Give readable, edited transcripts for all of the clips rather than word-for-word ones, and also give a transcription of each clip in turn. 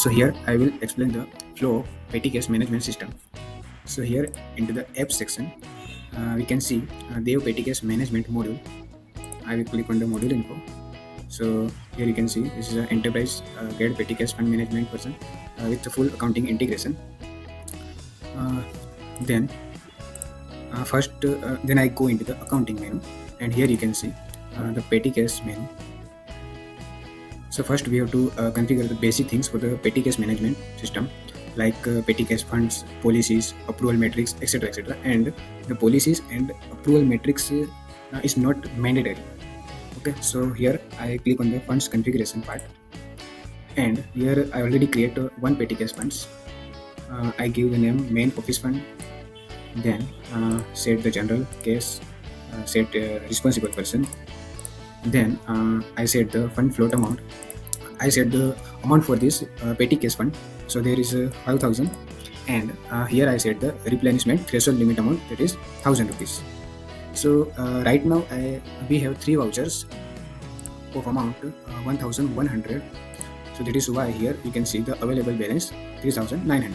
So here I will explain the flow of petty cash management system. So here into the app section, we can see Dev petty cash management module. I will click on the module info. So here you can see this is an enterprise grade petty cash fund management version with the full accounting integration. Uh, then then I go into the accounting menu, and here you can see the petty cash menu. So first we have to configure the basic things for the petty cash management system, like petty cash funds, policies, approval metrics, etc. And the policies and approval metrics is not mandatory. Okay, so here I click on the funds configuration part, and here I already create one petty cash funds. I give the name main office fund, then set the general case, set responsible person, then I set the fund float amount. I set the amount for this petty cash fund. So there is 5,000, and here I set the replenishment threshold limit amount, that is 1,000 rupees. So right now we have 3 vouchers of amount 1,100. So that is why here you can see the available balance 3,900.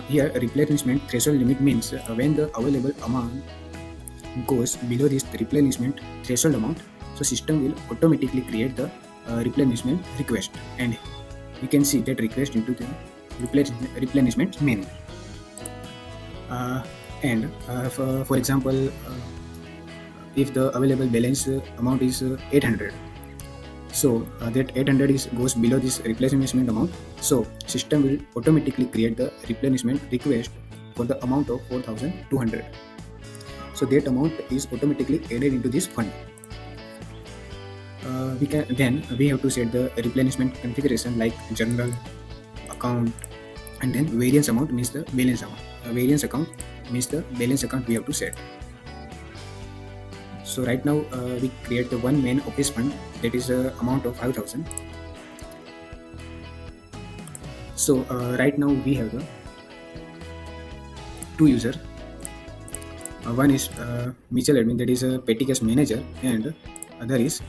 Here replenishment threshold limit means when the available amount goes below this replenishment threshold amount, so system will automatically create the replenishment request, and you can see that request into the replenishment menu. For example, if the available balance amount is 800, so that 800 goes below this replenishment amount, so system will automatically create the replenishment request for the amount of 4,200. So that amount is automatically added into this fund. We have to set the replenishment configuration like general account, and then variance amount means the balance amount. Variance account means the balance account we have to set. So right now we create the one main office fund, that is the amount of 5,000. So right now we have the 2 user. One is Michel admin, that is a petty cash manager, and other is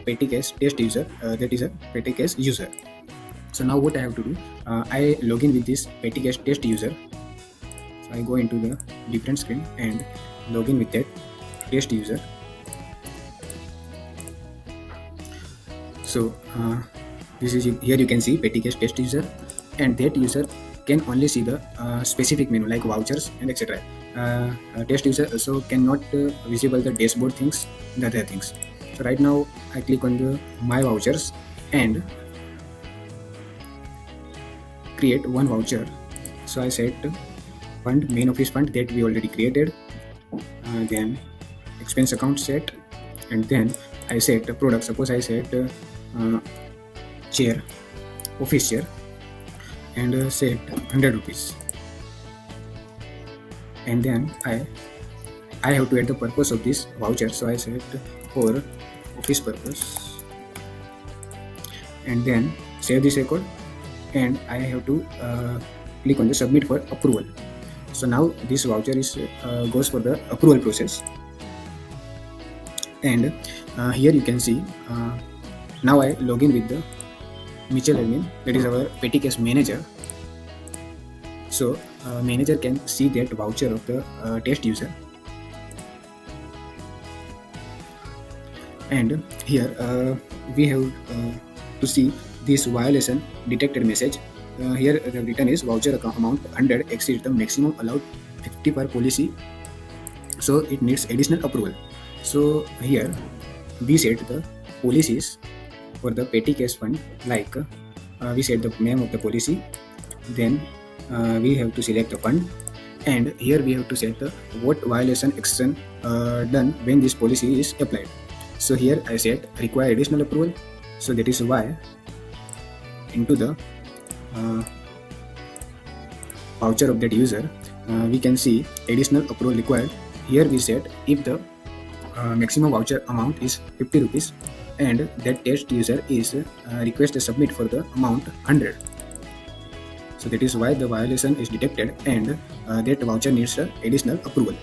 petty cash test user, that is a petty cash user. So now what I have to do, I log in with this petty cash test user. So I go into the different screen and log in with that test user. So this is here you can see petty cash test user, and that user can only see the specific menu like vouchers and etc. Test user also cannot visible the dashboard things and other things. So right now I click on the my vouchers and create one voucher. So I set fund main office fund that we already created, then expense account set, and then I set product. Suppose I set chair, office chair, and set 100 rupees, and then I have to add the purpose of this voucher. So I set for office purpose, and then save this record, and I have to click on the submit for approval. So now this voucher is goes for the approval process, and here you can see now I log in with the Michel admin, that is our petty cash manager. So manager can see that voucher of the test user, and here we have to see this violation detected message. Here the written is voucher account amount 100 exceeds the maximum allowed 50 per policy, so it needs additional approval. So here we set the policies for the petty cash fund, like we set the name of the policy, then we have to select the fund, and here we have to set the what violation action done when this policy is applied. So here I set require additional approval, so that is why into the voucher of that user we can see additional approval required. Here we set if the maximum voucher amount is 50 rupees and that test user is requested submit for the amount 100. So that is why the violation is detected, and that voucher needs additional approval.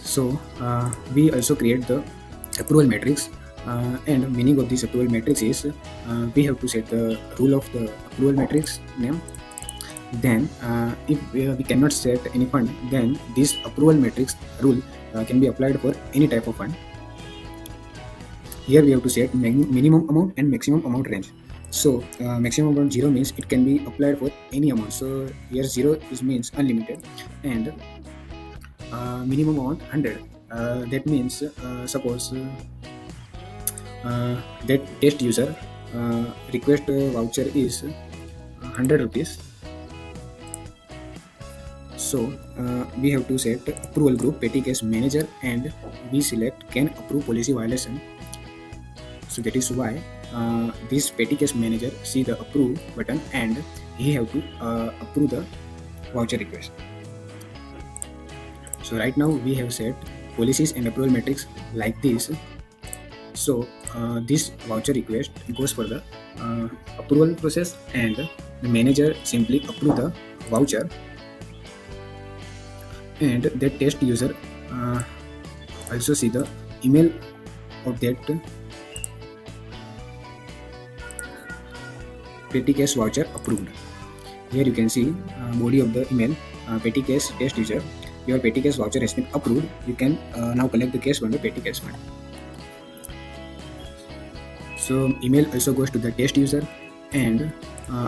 So we also create the approval matrix. And meaning of this approval matrix is we have to set the rule of the approval matrix name. Then if we cannot set any fund, then this approval matrix rule can be applied for any type of fund. Here we have to set minimum amount and maximum amount range. So maximum amount 0 means it can be applied for any amount. So here 0 is means unlimited, and minimum amount 100. That means suppose that test user request voucher is 100 rupees. So we have to set approval group petty case manager, and we select can approve policy violation. So that is why this petty case manager see the approve button, and he have to approve the voucher request. So right now we have set policies and approval metrics like this. So this voucher request goes for the approval process, and the manager simply approve the voucher, and the test user also see the email of that petty case voucher approved. Here you can see body of the email, petty case test user, your petty case voucher has been approved. You can now collect the case from the petty case fund. So email also goes to the test user, and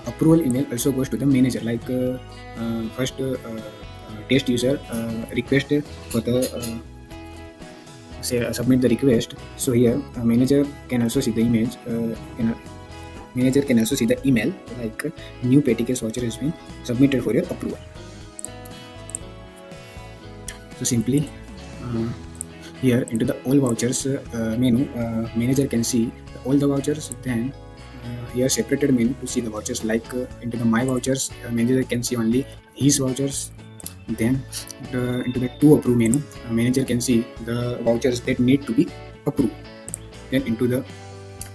approval email also goes to the manager. Like first test user requested for the say submit the request. So here manager can also see the image. Manager can also see the email like new petty case voucher has been submitted for your approval. So simply here into the all vouchers menu, manager can see all the vouchers. Then here separated menu to see the vouchers, like into the my vouchers manager can see only his vouchers. Then into the to approve menu, manager can see the vouchers that need to be approved. Then into the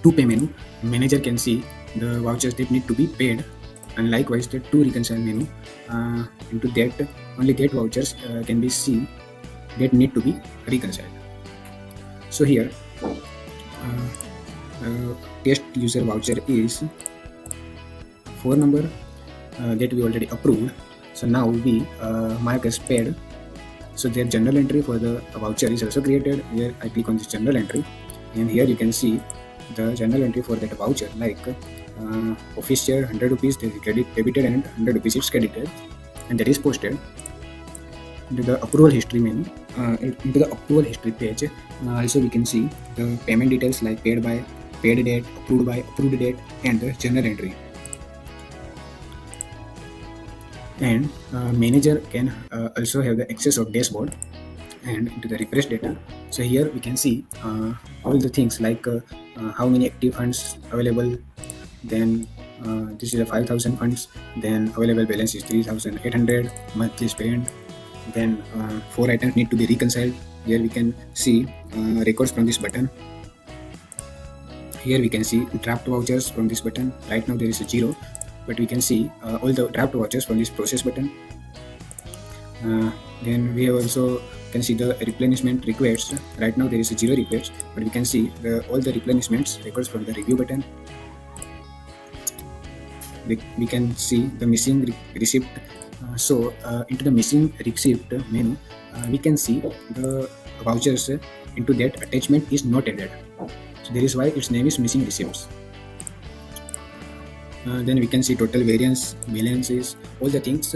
to pay menu, manager can see the vouchers that need to be paid, and likewise the to reconcile menu, into that only that vouchers can be seen that need to be reconciled. So here test user voucher is 4 number that we already approved. So now we mark as paid. So their journal entry for the voucher is also created. Here I click on this journal entry, and here you can see the journal entry for that voucher, like office chair 100 rupees that is debited, and 100 rupees is credited, and that is posted. Into the approval history menu, into the approval history page, also we can see the payment details like paid by, paid date, approved by, approved date, and the journal entry. And manager can also have the access of dashboard and into the refresh data. So here we can see all the things like how many active funds available. Then this is a 5,000 funds. Then available balance is 3,800. Monthly spent. Then 4 items need to be reconciled. Here we can see records from this button. Here we can see draft vouchers from this button. Right now there is a 0, but we can see all the draft vouchers from this process button. Then we have also can see the replenishment requests. Right now there is a 0 request, but we can see all the replenishments records from the review button. We can see the missing receipt. So into the missing receipt menu, we can see the vouchers into that attachment is not added. So that is why its name is missing receipts. Then we can see total variance, balances, all the things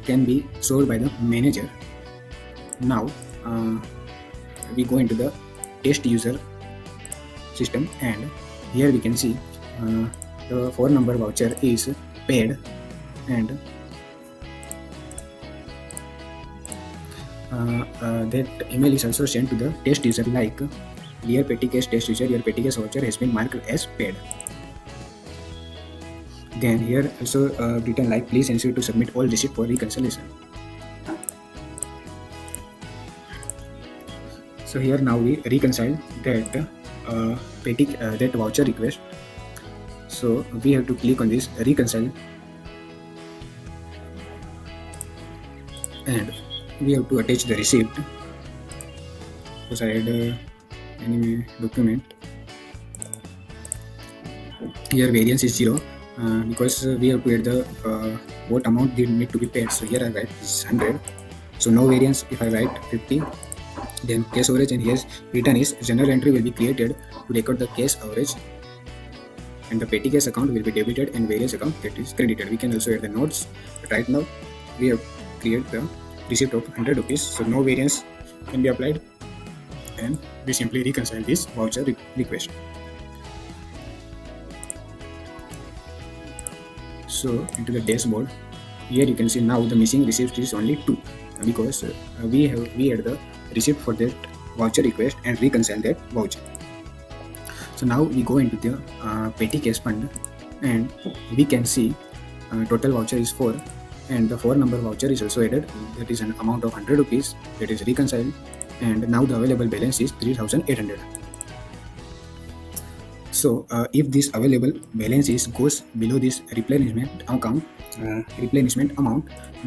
can be solved by the manager. Now we go into the test user system, and here we can see the 4 number voucher is paid, and that email is also sent to the test user like, dear petty case test user, your petty case voucher has been marked as paid. Then here also written like, please ensure to submit all receipt for reconciliation. So here now we reconcile that that voucher request. So we have to click on this reconcile, and we have to attach the receipt. Because I had any document. Here variance is 0 because we have to add the what amount they need to be paid. So here I write is 100. So no variance if I write 50. Then case average, and here's written is general entry will be created to record the case average, and the petty case account will be debited and variance account that is credited. We can also add the notes, but right now we have created the receipt of 100 rupees, so no variance can be applied, and we simply reconcile this voucher request. So into the dashboard, here you can see now the missing receipt is only 2 because we had the receipt for that voucher request and reconcile that voucher. So now we go into the petty cash fund, and we can see total voucher is 4, and the 4 number voucher is also added, that is an amount of 100 rupees that is reconciled, and now the available balance is 3800. So if this available balance goes below this replenishment amount,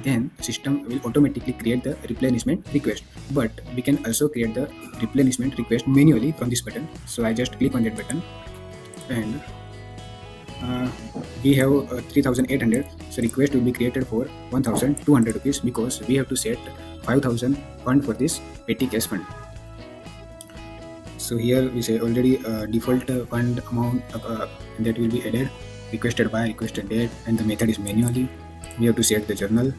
then system will automatically create the replenishment request. But we can also create the replenishment request manually from this button. So I just click on that button, and we have 3800. So request will be created for 1200 rupees because we have to set 5000 fund for this petty cash fund. So here we say already default fund amount that will be added, requested by, requested date, and the method is manually. We have to set the journal,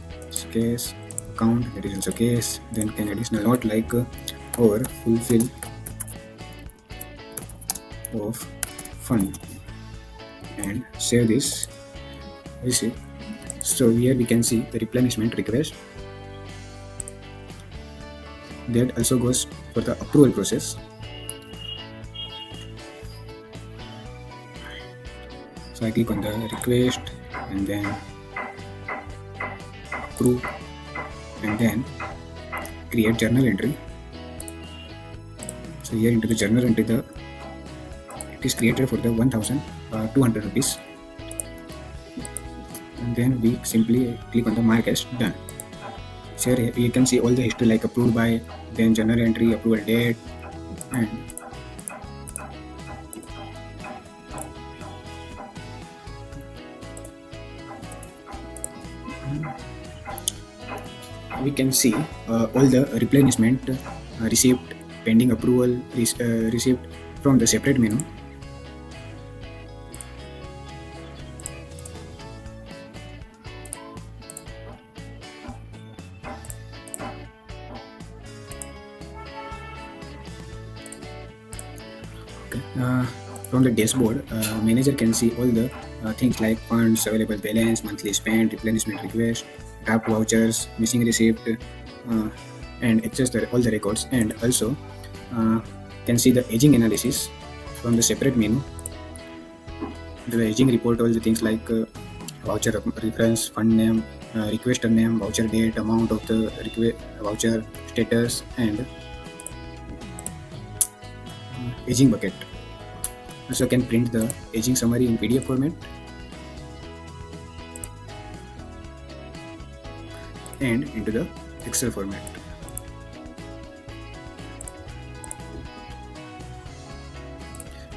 case, account, that is also case, then can additional note like or fulfill of fund, and save this receipt. So here we can see the replenishment request that also goes for the approval process. So I click on the request and then approve, and then create journal entry. So here into the journal entry, it is created for the 1200 rupees, and then we simply click on the mark as done. So here you can see all the history like approved by, then journal entry, approval date, and we can see all the replenishment receipt, pending approval, receipt from the separate menu. Okay. From the dashboard, manager can see all the things like funds, available balance, monthly spend, replenishment request, draft vouchers, missing receipt, and access all the records, and also can see the aging analysis from the separate menu. The aging report, all the things like voucher reference, fund name, requester name, voucher date, amount of the voucher, status, and aging bucket. Also can print the aging summary in PDF format, and into the Excel format.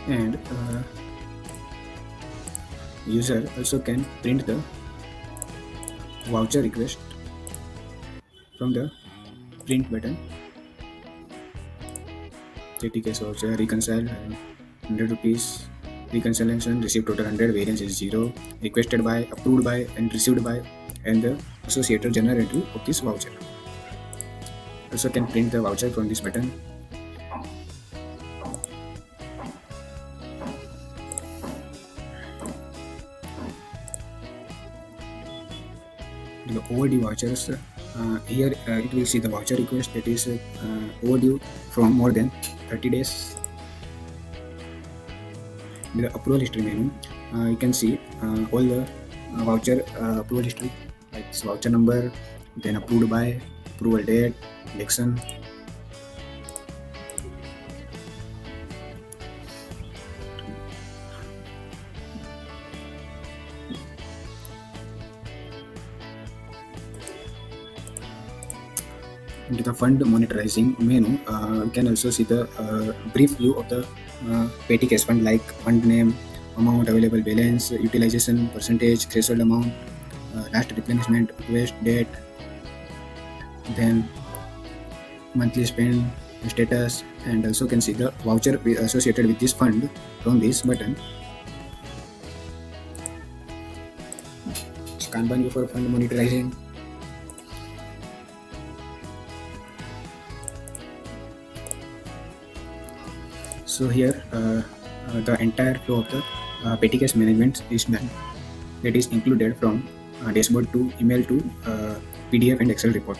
And user also can print the voucher request from the print button. TTK voucher reconcile 100 rupees, reconciliation, received total 100, variance is 0, requested by, approved by, and received by, and the associated journal entry of this voucher. Also can print the voucher from this button. The overdue vouchers, here it will see the voucher request that is overdue from more than 30 days. In the approval history menu, you can see all the voucher approval history, like voucher number, then approved by, approval date, election. Into the fund monitoring menu, you can also see the brief view of the petty cash fund, like fund name, amount, available balance, utilization percentage, threshold amount, last replenishment request date, then monthly spend status, and also can see the voucher associated with this fund from this button. Kanban for fund monitoring. So here the entire flow of the petty cash management is done. That is included from dashboard to email to PDF and Excel report.